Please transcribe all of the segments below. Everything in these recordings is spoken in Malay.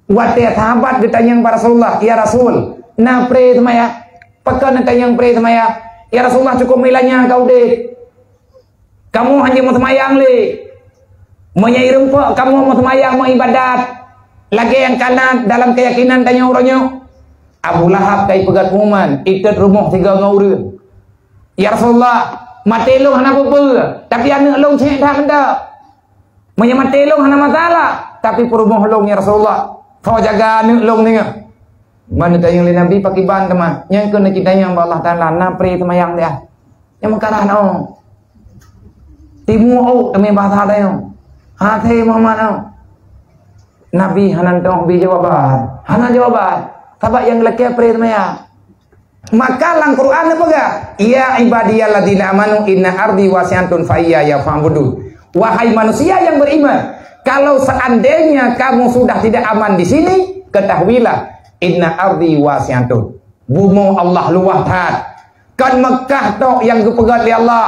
Wate sahabat ditanya kepada Rasulullah, ya Rasul, na pray semaya, pekan ditanya pray semaya, ya Rasulullah cukup milanya kau deh. Kamu hanya mau semayang le, menyai rumput, kamu mau semayang mau ibadat. Lagi yang kanan dalam keyakinan tanya orangnya, Abu Lahab kai pegat umuman, ikat rumah 3 orang. Ya Rasulullah, mati long hana apa, tapi anak long cek dah benda. Menyai mati long hana masalah, tapi perumah long ya Rasulullah. Kau jaga anak long ni. Mana tanya oleh Nabi pakai ban teman. Yang kena kita yang Allah Taala napri semayang dia. Yang makarah no. Timu oh demi bahasa dia. Hati Muhammad no. Nabi hanan tong bi jawaban. Hanan jawaban. Sabak yang laki pri semayang. Maka lang Quran apa gak? Ya ibadiyalladzina amanu inna ardi wasi'atun fa iyya fa'budun. Wahai manusia yang beriman, kalau seandainya kamu sudah tidak aman di sini, ketahuilah inna ardi wasi'atun. Bumi Allah luas hat. Kan Mekah tok yang kepegat oleh Allah.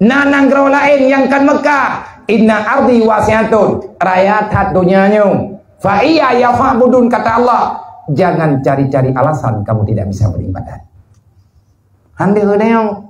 Nanang gerau lain yang kan Mekah. Inna ardi wasi'atun. Raya hat dunianya. Fa iya ya fa'budun kata Allah. Jangan cari-cari alasan kamu tidak bisa beribadat. Handi yang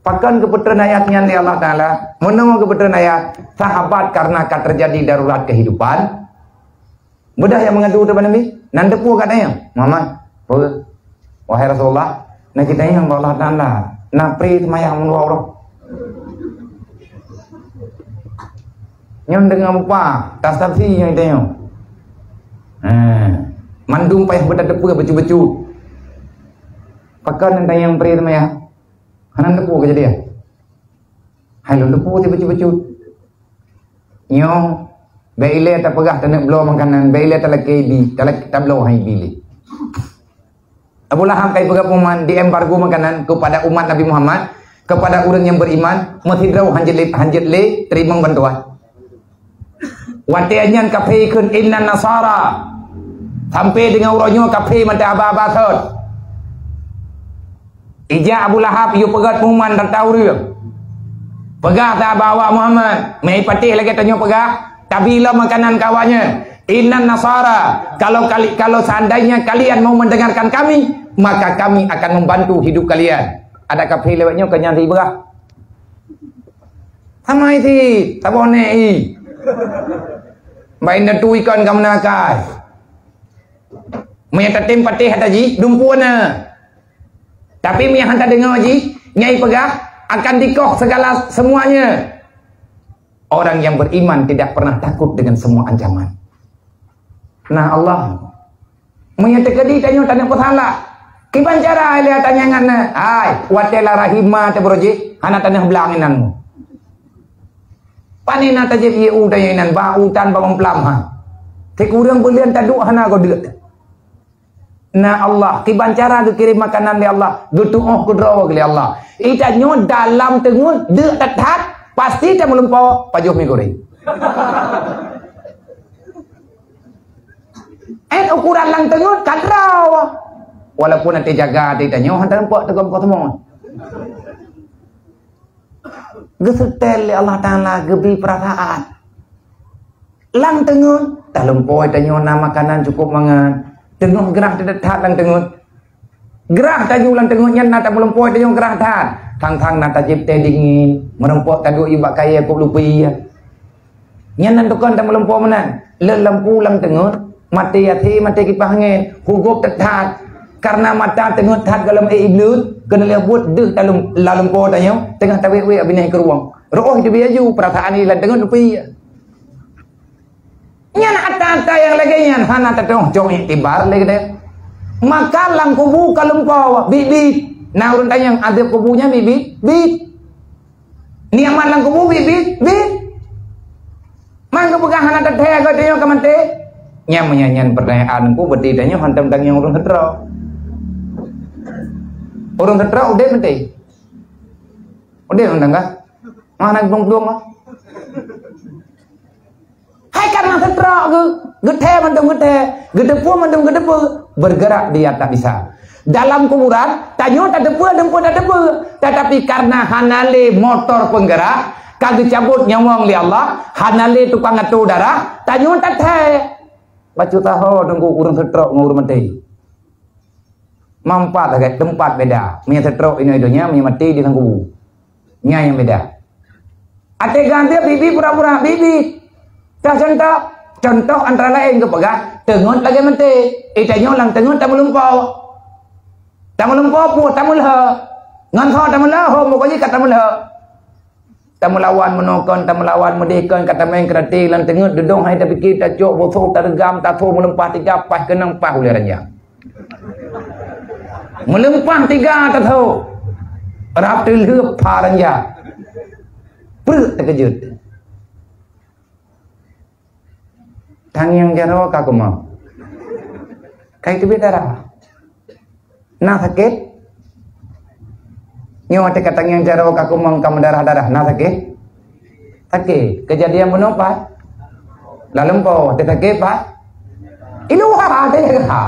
pakan kebetulan ayatnya oleh Allah Ta'ala. Menunggu kebetulan ayat. Sahabat karena akan terjadi darurat kehidupan. Mudah yang mengadu kepada Nabi. Nanda pun katanya. Muhammad. Wahai Rasulullah. Nah kita yang Allah Ta'ala. Napri semayang menua orang. Yang dengan apa? Tas tafsir yang kita yang. Mandum payah berdepu becu-becu. Pakan yang pri semayang. Hanan depu ke jadi. Hai lu depu ti becu-becu. Nyong baile tak pegah tak nak blow makanan, baile tak laki di, tak blow hai bili. Abu Lahab kai pegah puman di embargo makanan kepada umat Nabi Muhammad, kepada orang yang beriman, mesti draw hanjit le terima bantuan. Watianyan kafe kun inna nasara. Sampai dengan orangnya kafe mata aba-aba thot. Ija Abu Lahab yu pegat puman tak tahu dia. Pegah tak bawa Muhammad. Mai patih lagi tanya pegah. Kabila makanan kawannya. Innan nasara. Kalau seandainya kalian mau mendengarkan kami, maka kami akan membantu hidup kalian. Ada kafe lewatnya kenyang riba. Sama itu. Tak boleh. Main tu ikan kamu nakai. Menyata tim patih hataji dumpuana. Tapi mi hantar dengar ji, nyai pegah akan dikoh segala semuanya. Orang yang beriman tidak pernah takut dengan semua ancaman. Nah Allah menyatakan di tanya tanya pasalah. Kiban cara dia tanya ngana. Ai, watela rahimah te broji, hana tanya belanginanmu. Panina taje ye u tayanan ba u tan ba memplam ha. Te kurang belian taduk hana ko deut. Nah Allah, kiban cara tu kirim makanan dari Allah, dutuh kudrawa dari Allah. Ita nyo dalam tengun de tetat pasti tak melumpau pajuh mi goreng. Ukuran lang tengun kadraw. Walaupun nanti jaga ita nyo hantar empok tegam ko semua. Gesetel Allah Taala gebi perasaan. Lang tengun tak lumpau ita nyo makanan cukup mangan. Tengok gerah terdekat lang tengut. Gerah tajuk lang tengutnya nata melempoi tajuk gerah tat. Thang-thang nata cipte dingin. Merempok tajuk ibak kaya kop lupi ya. Nyan nantukan tak melempoi menan. Le lampu lang tengut. Mati hati mati kipas angin. Hugup terdekat. Karena mata tengut tat dalam iblut. Kena lihat buat deh dalam lempoi tanya. Tengah tawik-wik abinah ke ruang. Roh itu biaju perasaan ini lang tengut lupi ya. Nyan ata-ata yang lagi nyan hana tatong jong iktibar lagi deh. Maka lang kubu kalumpau bibit. Nah urun tanya ada kubunya bibit, bit. Niaman lang kubu bibit, bit. Mang kepegang hana tateh ko tayo kamante. Nya menyanyian pertanyaan ku beti tanya hantam tang yang urun setro. Urun setro udah menti. Udah undang ka? Mana dong-dong lah. Hai karena setrok gede mantum gede, gedepu mantum gedepu, bergerak dia tak bisa. Dalam kuburan, tanyo tak depu, dempu tak depu. Tetapi karena hanale motor penggerak, kagak cabut nyawang li Allah, hanale tukang atur darah, tanyo tak teh. Bacu tahu tunggu urang setrok ngurus mati. Mampat agak tempat beda. Punya setrok ini idonya, punya mati di tangguh. Nya yang beda. Ate ganti bibi pura-pura bibi. Contoh antara lain kepada tengot lagi mati. Itanya lang tengot tamu lumpau. Tamu lumpau pu tamu lah. Ngan kau tamu lah, ho pokoknya kata tamu lah. Tamu lawan menokon, tamu lawan mendekon kata main kerati lan tengot dedong hai tapi kita cok botol tergam tato melempah tiga pas kenang pah oleh ranjang. Melempah tiga tato. Rap terleup pa ranjang. Perut terkejut. Tang yang jaro ka kuma. Kai tu betara. Nah sakit. Nyo ate katang yang jaro ka kuma kamu darah-darah nah sakit. Sakit. Kejadian menopat. Lalu po ate sakit Pak. Iluha ate ka.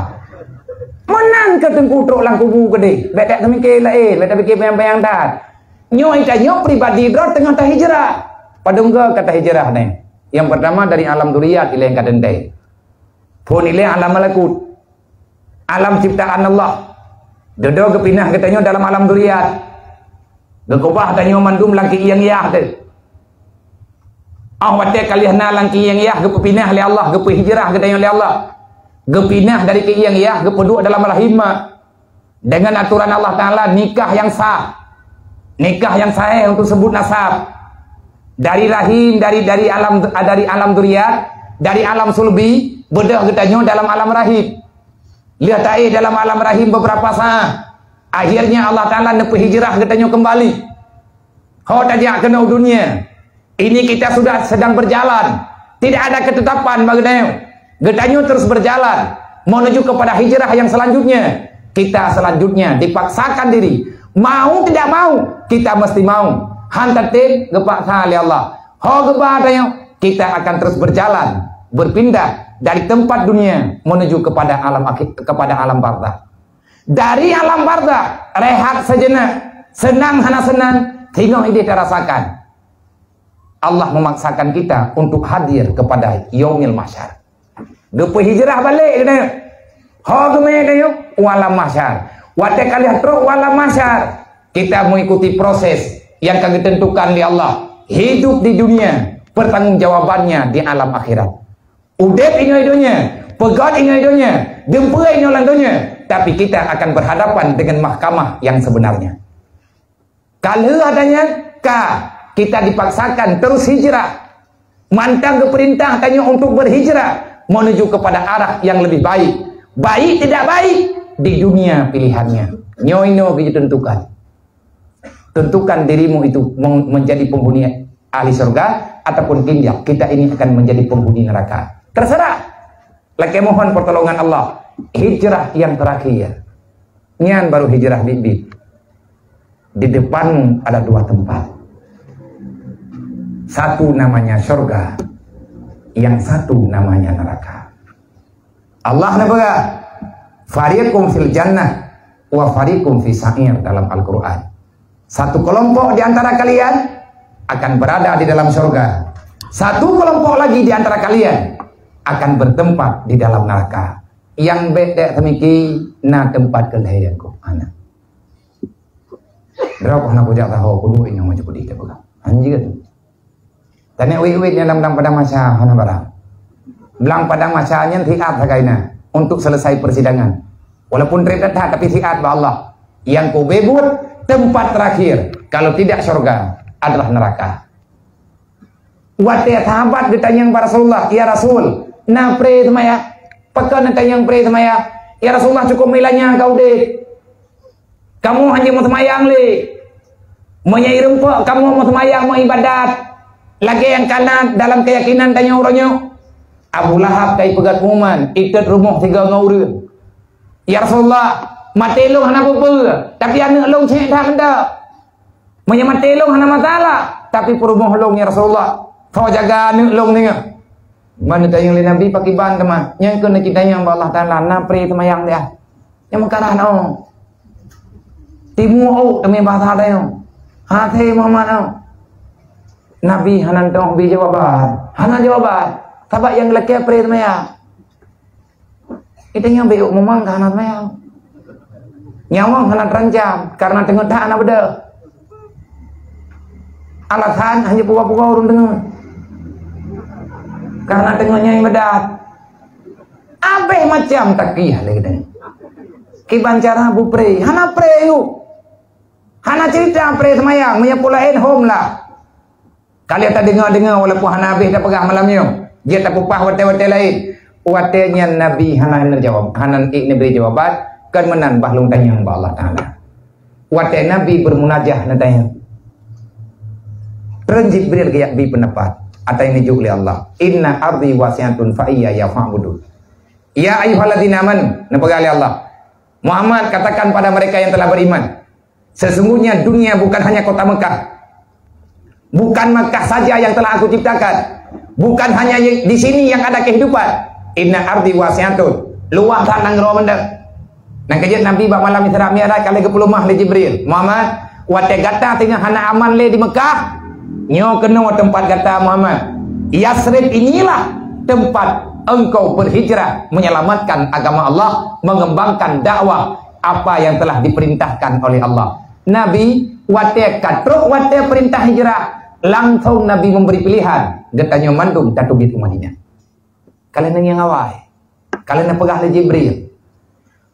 Menang ke tengkutruk lang kubu gede. Bedak semikir lain, bedak fikir bayang-bayang dah. Nyo itanya pribadi bro tengah tah hijrah. Padung ke kata hijrah ni. Yang pertama dari alam duriyat ilai yang kadendai. Pun ilai alam malakut. Alam ciptaan Allah. Dodo kepinah katanya dalam alam duriyat. Gekobah tanya mandum laki yang yah tu. Wate kalian laki yang yah gepinah oleh Allah, gepe hijrah katanya oleh Allah. Gepinah dari ki yang yah gepeduk dalam rahimah. Dengan aturan Allah Taala nikah yang sah. Nikah yang sahih untuk sebut nasab. Dari rahim, dari alam duriyat, dari alam sulbi, bedah katanya dalam alam rahim. Lihat dalam alam rahim beberapa saat. Akhirnya Allah Ta'ala nepi hijrah katanya kembali. Kau tajak kena dunia. Ini kita sudah sedang berjalan. Tidak ada ketetapan baginda. Katanya terus berjalan menuju kepada hijrah yang selanjutnya. Kita selanjutnya dipaksakan diri. Mau tidak mau, kita mesti mau. Hantar tim gepaksa oleh Allah. Ho gepa tanya, kita akan terus berjalan, berpindah dari tempat dunia menuju kepada alam barzakh. Dari alam barzakh rehat sejenak, senang hana senang, tengok ini terasakan. Allah memaksakan kita untuk hadir kepada yaumil mahsyar. Depa hijrah balik kena. Ho gemeh tanya, wala mahsyar. Wate kalian terus wala mahsyar. Kita mengikuti proses yang kami tentukan oleh Allah. Hidup di dunia, pertanggungjawabannya di alam akhirat. Udep ini hidunya, pegat ini hidunya, gempa ini lantunya. Tapi kita akan berhadapan dengan mahkamah yang sebenarnya. Kalau adanya kita dipaksakan terus hijrah. Mantang ke perintah tanya untuk berhijrah menuju kepada arah yang lebih baik. Baik tidak baik di dunia pilihannya. Nyoino ditentukan. Tentukan dirimu itu menjadi penghuni ahli surga ataupun tindak kita ini akan menjadi penghuni neraka. Terserah. Lagi mohon pertolongan Allah. Hijrah yang terakhir. Nyan baru hijrah bibi. Di depanmu ada dua tempat. Satu namanya surga, yang satu namanya neraka. Allah nabaga fariqum fil jannah wa fariqum fi sa'ir dalam Al-Qur'an. Satu kelompok di antara kalian akan berada di dalam surga. Satu kelompok lagi di antara kalian akan bertempat di dalam neraka. Yang beda semiki na tempat kelahiranku anak. Berapa nak kujak tahu kudu ini macam kudu kita bukan. Anjir. Tanya wit-wit yang dalam padang masa hana barang. Belang padang masanya tiat hagaina untuk selesai persidangan. Walaupun terdekat tapi tiat ba Allah. Yang ku bebut tempat terakhir kalau tidak surga adalah neraka. Wate sahabat ditanya kepada Rasulullah, ya Rasul, na pre semaya, pekan tanya pre semaya, ya Rasulullah cukup milanya kau deh. Kamu hanya mau semayang le, menyai rumput, kamu mau semayang mau ibadat. Lagi yang kanan dalam keyakinan tanya orangnya, Abu Lahab kai pegat umuman, ikat rumah 3 ngauri. Ya Rasulullah, mati long hana apa, tapi anak long cek dah benda. Mati long hana masalah, tapi perumah long ya Rasulullah. Kau jaga anak long ni. Mana tanya oleh Nabi pakai ban teman. Yang kena kita yang Allah Taala napre temayang dia. Yang makarah no. Timu au demi bahasa dia. Hati Muhammad no. Nabi hanan tong bi jawaban. Hanan jawaban. Sabak yang laki pre temayang. Kita yang beuk memang karena mayang. Nyawang kena terancam karena tengok tak anak beda. Alasan hanya puka-puka urun tengok. Karena tengoknya yang bedat. Abeh macam takiyah lagi tengok. Kiban cara bu pre, hana pre yuk. Hana cerita pre semayang, punya pulain home lah. Kalian tak dengar-dengar walaupun hana habis dah pegang malam ni. Dia tak pupah wate-wate lain. Watenya Nabi hana jawab, hana beri jawaban. Kan menan bahlung tanya ba Allah Ta'ala. Wate Nabi bermunajah natanya. Ren Jibril kayak bi pendapat. Atau ini juga oleh Allah. Inna ardi wasi'atun fa iya ya fa'budu. Ya ayyuhalladzina amanu, nampakali Allah. Muhammad katakan pada mereka yang telah beriman, sesungguhnya dunia bukan hanya kota Mekah. Bukan Mekah saja yang telah aku ciptakan. Bukan hanya di sini yang ada kehidupan. Inna ardi wasi'atun. Luah tanang roh mendek. Nang kejut Nabi bak malam Isra Mi'raj kali ke pelumah le Jibril. Muhammad, wate gata tengah hana aman le di Mekah. Nyo kena tempat kata Muhammad. Yasrib inilah tempat engkau berhijrah menyelamatkan agama Allah, mengembangkan dakwah apa yang telah diperintahkan oleh Allah. Nabi wate katruk wate perintah hijrah, langsung Nabi memberi pilihan. Gatanya mandung tatubit ke Madinah. Kalian yang awai. Kalian yang pegah le Jibril.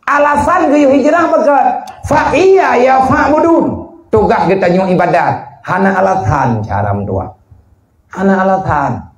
Alasan gayu hijrah bekat fa iya ya fa'budun. Tugas gatanya ibadat. Hana alasan cara mendoa. Hana alasan.